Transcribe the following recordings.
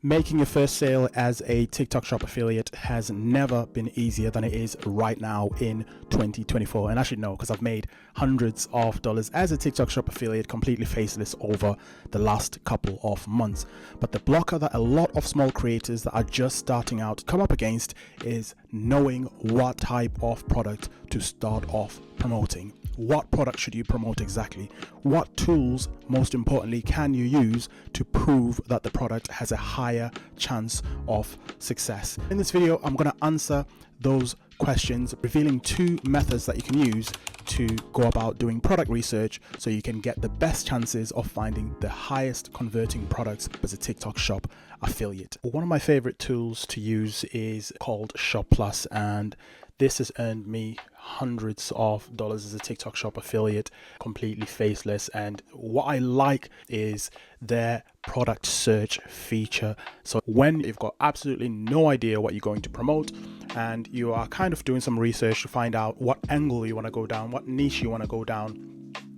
Making your first sale as a TikTok Shop affiliate has never been easier than it is right now in 2024. And actually, no, because I've made hundreds of dollars as a TikTok Shop affiliate completely faceless over the last couple of months. But the blocker that a lot of small creators that are just starting out come up against is knowing what type of product to start off promoting. What product should you promote exactly? What tools, most importantly, can you use to prove that the product has a higher chance of success? In this video, I'm going to answer those questions, revealing two methods that you can use to go about doing product research so you can get the best chances of finding the highest converting products as a TikTok Shop affiliate. One of my favorite tools to use is called Shop Plus, and this has earned me hundreds of dollars as a TikTok Shop affiliate, completely faceless. And what I like is their product search feature. So when you've got absolutely no idea what you're going to promote and you are kind of doing some research to find out what angle you want to go down, what niche you want to go down,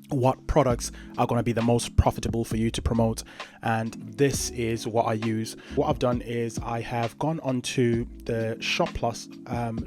what products are going to be the most profitable for you to promote, and this is what I use. What I've done is I have gone onto the Shop Plus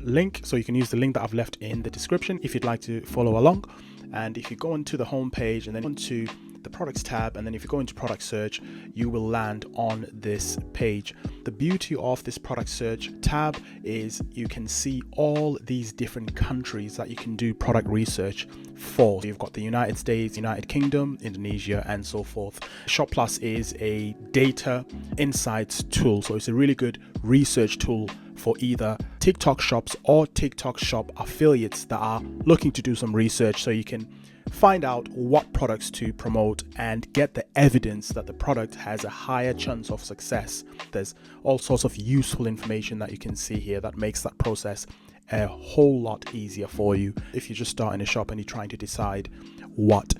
link, so you can use the link that I've left in the description if you'd like to follow along. And if you go into the home page and then onto the products tab, and then if you go into product search, you will land on this page. The beauty of this product search tab is you can see all these different countries that you can do product research for. So you've got the United States, United Kingdom, Indonesia, and so forth. Shop Plus is a data insights tool, so it's a really good research tool for either TikTok shops or TikTok Shop affiliates that are looking to do some research, so you can find out what products to promote and get the evidence that the product has a higher chance of success. There's all sorts of useful information that you can see here that makes that process a whole lot easier for you if you're just starting a shop and you're trying to decide what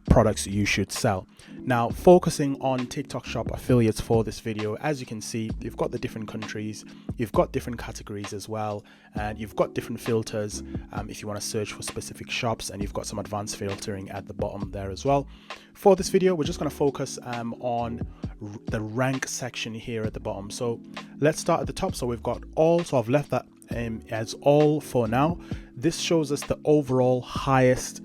products you should sell. Now, focusing on TikTok Shop affiliates for this video, as you can see, you've got the different countries, you've got different categories as well, and you've got different filters if you want to search for specific shops, and you've got some advanced filtering at the bottom there as well. For this video, we're just going to focus on the rank section here at the bottom. So let's start at the top. So we've got all, so I've left that as all for now. This shows us the overall highest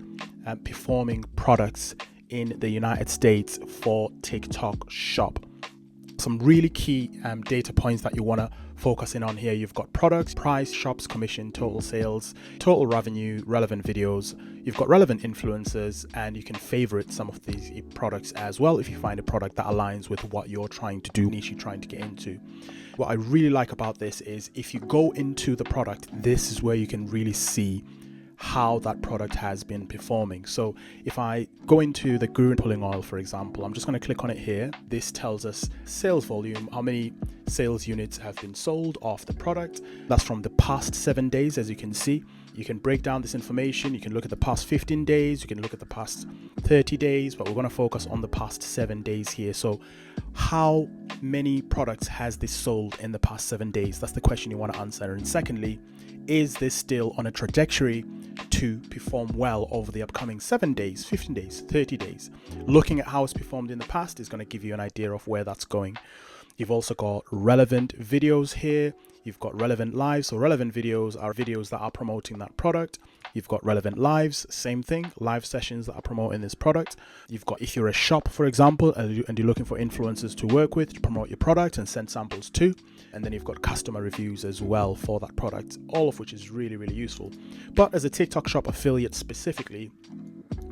performing products in the United States for TikTok Shop. Some really key data points that you want to focus in on here. You've got products, price, shops, commission, total sales, total revenue, relevant videos. You've got relevant influencers, and you can favorite some of these products as well if you find a product that aligns with what you're trying to do, niche you're trying to get into. What I really like about this is if you go into the product, this is where you can really see how that product has been performing. So if I go into the Guru pulling oil, for example, I'm just going to click on it here. This tells us sales volume, how many sales units have been sold of the product. That's from the past 7 days, as you can see. You can break down this information. You can look at the past 15 days, you can look at the past 30 days, but we're going to focus on the past 7 days here. So how many products has this sold in the past 7 days? That's the question you want to answer. And secondly, is this still on a trajectory to perform well over the upcoming 7 days, 15 days, 30 days? Looking at how it's performed in the past is going to give you an idea of where that's going. You've also got relevant videos here. You've got relevant lives. So relevant videos are videos that are promoting that product. You've got relevant lives, same thing, live sessions that are promoting this product. You've got, if you're a shop, for example, and you're looking for influencers to work with to promote your product and send samples to. And then you've got customer reviews as well for that product, all of which is really, really useful. But as a TikTok Shop affiliate specifically,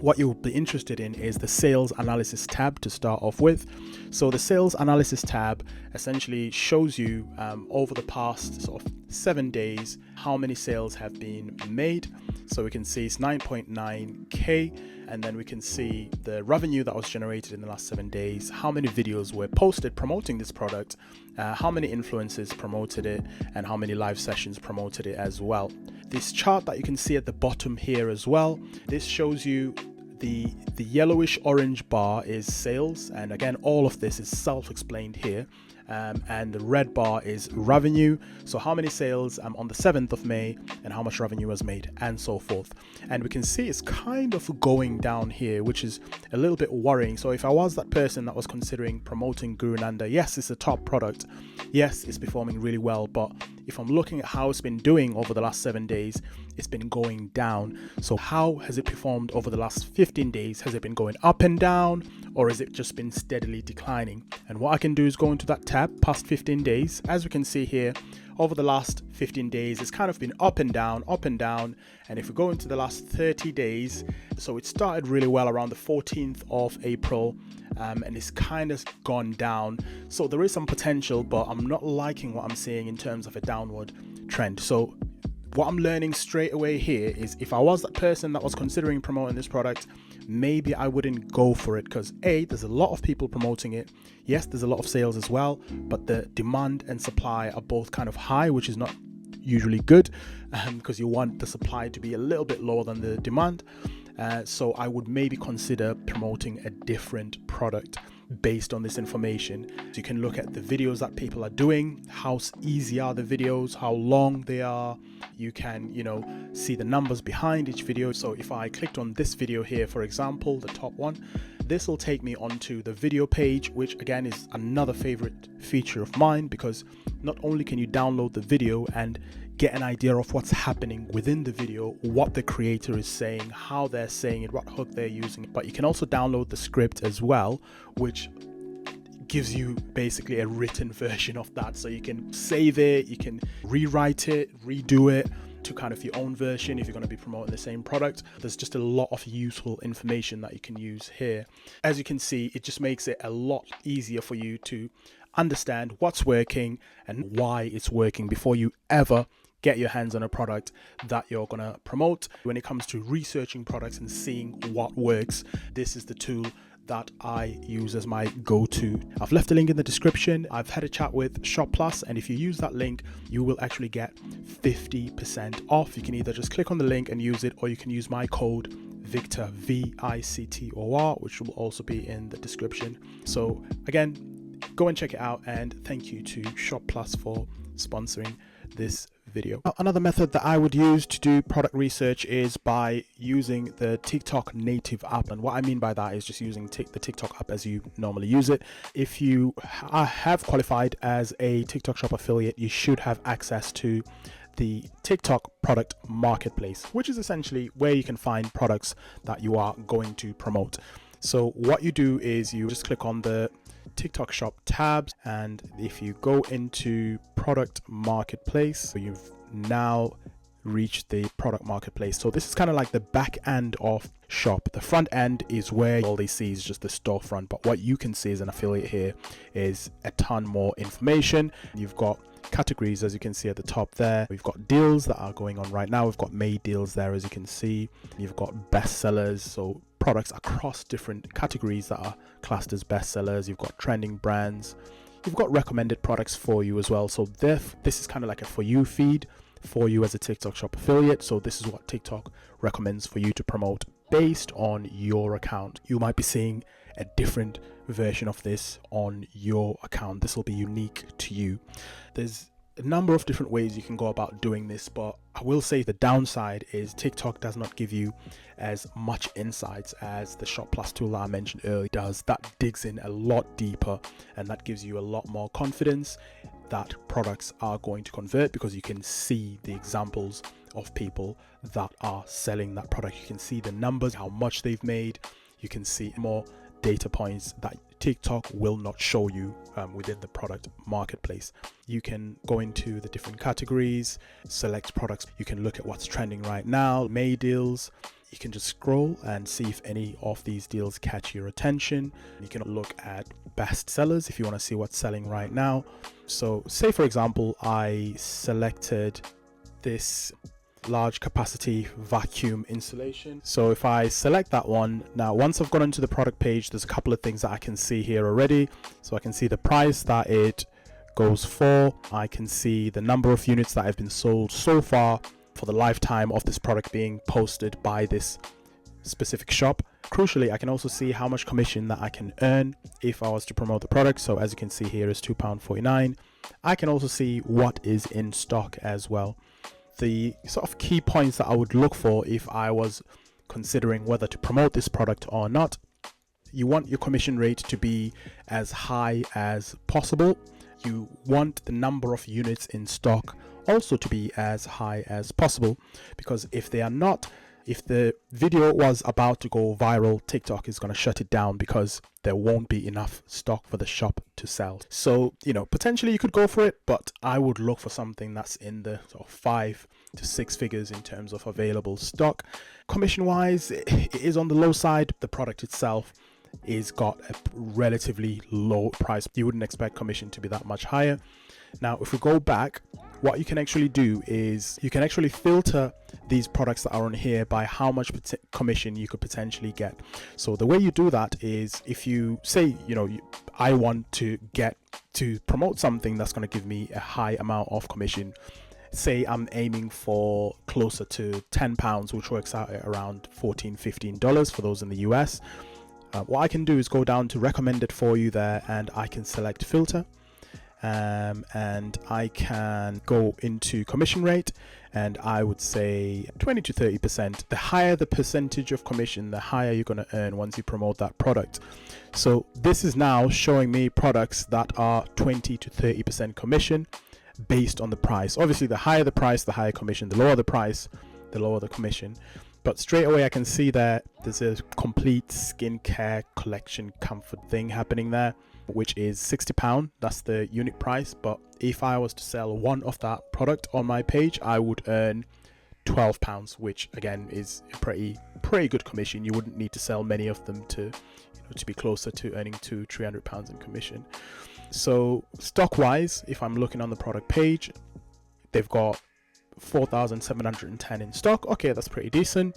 what you'll be interested in is the sales analysis tab to start off with. So the sales analysis tab essentially shows you over the past sort of 7 days how many sales have been made. So we can see it's 9.9K, and then we can see the revenue that was generated in the last 7 days, how many videos were posted promoting this product, how many influencers promoted it, and how many live sessions promoted it as well. This chart that you can see at the bottom here as well, this shows you the yellowish orange bar is sales, and again all of this is self-explained here. And the red bar is revenue, so how many sales on the 7th of May and how much revenue was made, and so forth. And we can see it's kind of going down here, which is a little bit worrying. So if I was that person that was considering promoting Guru Nanda, yes, it's a top product, yes, it's performing really well, but if I'm looking at how it's been doing over the last 7 days, it's been going down. So how has it performed over the last 15 days? Has it been going up and down, or has it just been steadily declining? And what I can do is go into that tab, past 15 days. As we can see here, over the last 15 days, it's kind of been up and down, up and down. And if we go into the last 30 days, so it started really well around the 14th of April, and it's kind of gone down. So there is some potential, but I'm not liking what I'm seeing in terms of a downward trend. So what I'm learning straight away here is, if I was that person that was considering promoting this product, maybe I wouldn't go for it, because there's a lot of people promoting it. Yes, there's a lot of sales as well, but the demand and supply are both kind of high, which is not usually good, because you want the supply to be a little bit lower than the demand. So I would maybe consider promoting a different product based on this information. So you can look at the videos that people are doing, how easy are the videos, how long they are. You can, see the numbers behind each video. So if I clicked on this video here, for example, the top one, this will take me onto the video page, which again is another favorite feature of mine, because not only can you download the video and get an idea of what's happening within the video, what the creator is saying, how they're saying it, what hook they're using, but you can also download the script as well, which gives you basically a written version of that. So you can save it, you can rewrite it, redo it to kind of your own version if you're going to be promoting the same product. There's just a lot of useful information that you can use here. As you can see, it just makes it a lot easier for you to understand what's working and why it's working before you ever get your hands on a product that you're going to promote. When it comes to researching products and seeing what works, this is the tool that I use as my go-to. I've left a link in the description. I've had a chat with Shop Plus, and if you use that link, you will actually get 50% off. You can either just click on the link and use it, or you can use my code Victor, VICTOR, which will also be in the description. So again, go and check it out, and thank you to Shop Plus for sponsoring this video. Another method that I would use to do product research is by using the TikTok native app. And what I mean by that is just using the TikTok app as you normally use it. If you have qualified as a TikTok Shop affiliate, you should have access to the TikTok product marketplace, which is essentially where you can find products that you are going to promote. So what you do is you just click on the TikTok Shop tabs, and if you go into product marketplace, so you've now reached the product marketplace. So this is kind of like the back end of Shop. The front end is where all they see is just the storefront, but what you can see as an affiliate here is a ton more information. You've got categories, as you can see at the top there. We've got deals that are going on right now. We've got May deals there, as you can see. You've got bestsellers, so products across different categories that are classed as bestsellers. You've got trending brands. You've got recommended products for you as well. So this is kind of like a for you feed for you as a TikTok Shop affiliate. So this is what TikTok recommends for you to promote based on your account. You might be seeing a different version of this on your account. This will be unique to you. There's a number of different ways you can go about doing this, but I will say the downside is TikTok does not give you as much insights as the Shop Plus tool that I mentioned earlier does. That digs in a lot deeper, and that gives you a lot more confidence that products are going to convert, because you can see the examples of people that are selling that product. You can see the numbers, how much they've made. You can see more data points that TikTok will not show you within the product marketplace. You can go into the different categories, select products. You can look at what's trending right now, May deals. You can just scroll and see if any of these deals catch your attention. You can look at best sellers if you want to see what's selling right now. So say, for example, I selected this large capacity vacuum installation. So if I select that one, now once I've gone into the product page, there's a couple of things that I can see here already. So I can see the price that it goes for. I can see the number of units that have been sold so far for the lifetime of this product being posted by this specific shop. Crucially, I can also see how much commission that I can earn if I was to promote the product. So as you can see here is £2.49. I can also see what is in stock as well. The sort of key points that I would look for if I was considering whether to promote this product or not: you want your commission rate to be as high as possible. You want the number of units in stock also to be as high as possible, because if they are not, if the video was about to go viral, TikTok is going to shut it down because there won't be enough stock for the shop to sell. So, potentially you could go for it, but I would look for something that's in the sort of 5 to 6 figures in terms of available stock. Commission wise, it is on the low side. The product itself is got a relatively low price. You wouldn't expect commission to be that much higher. Now, if we go back, what you can actually do is you can actually filter these products that are on here by how much commission you could potentially get. So the way you do that is, if you say, I want to get to promote something that's going to give me a high amount of commission. Say I'm aiming for closer to £10, which works out at around $14-15 for those in the US. What I can do is go down to recommended for you there, and I can select filter. And I can go into commission rate, and I would say 20 to 30%. The higher the percentage of commission, the higher you're going to earn once you promote that product. So this is now showing me products that are 20 to 30% commission based on the price. Obviously, the higher the price, the higher commission. The lower the price, the lower the commission. But straight away I can see that there's a complete skincare collection comfort thing happening there, which is £60. That's the unit price. But if I was to sell one of that product on my page, I would earn £12, which again is a pretty good commission. You wouldn't need to sell many of them to be closer to earning £200-300 in commission. So stock wise, if I'm looking on the product page, they've got 4,710 in stock. Okay, that's pretty decent.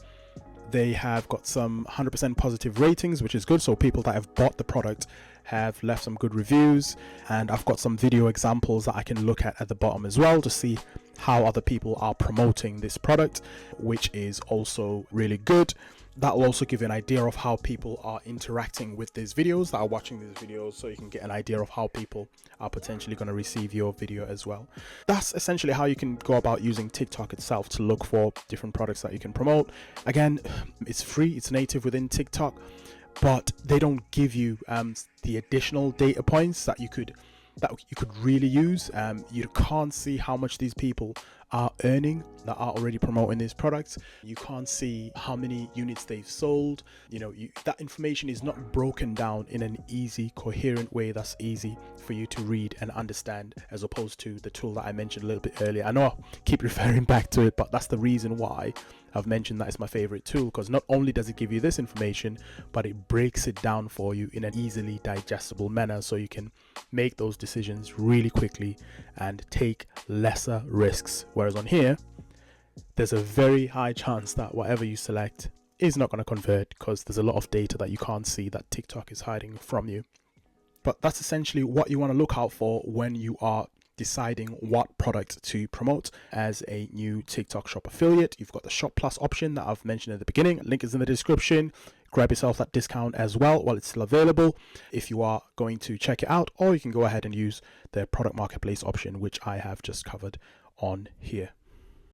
They have got some 100% positive ratings, which is good. So people that have bought the product have left some good reviews, and I've got some video examples that I can look at the bottom as well to see how other people are promoting this product, which is also really good. That will also give you an idea of how people are interacting with these videos, that are watching these videos, so you can get an idea of how people are potentially going to receive your video as well. That's essentially how you can go about using TikTok itself to look for different products that you can promote. Again, it's free, it's native within TikTok, but they don't give you the additional data points that you could really use. You can't see how much these people are earning that are already promoting these products. You can't see how many units they've sold. That information is not broken down in an easy, coherent way that's easy for you to read and understand, as opposed to the tool that I mentioned a little bit earlier. I know I keep referring back to it, but that's the reason why I've mentioned that it's my favorite tool, because not only does it give you this information, but it breaks it down for you in an easily digestible manner, so you can make those decisions really quickly and take lesser risks. Whereas on here, there's a very high chance that whatever you select is not going to convert, because there's a lot of data that you can't see that TikTok is hiding from you. But that's essentially what you want to look out for when you are deciding what product to promote as a new TikTok shop affiliate. You've got the Shop Plus option that I've mentioned at the beginning. Link is in the description. Grab yourself that discount as well while it's still available if you are going to check it out, or you can go ahead and use the product marketplace option, which I have just covered on here.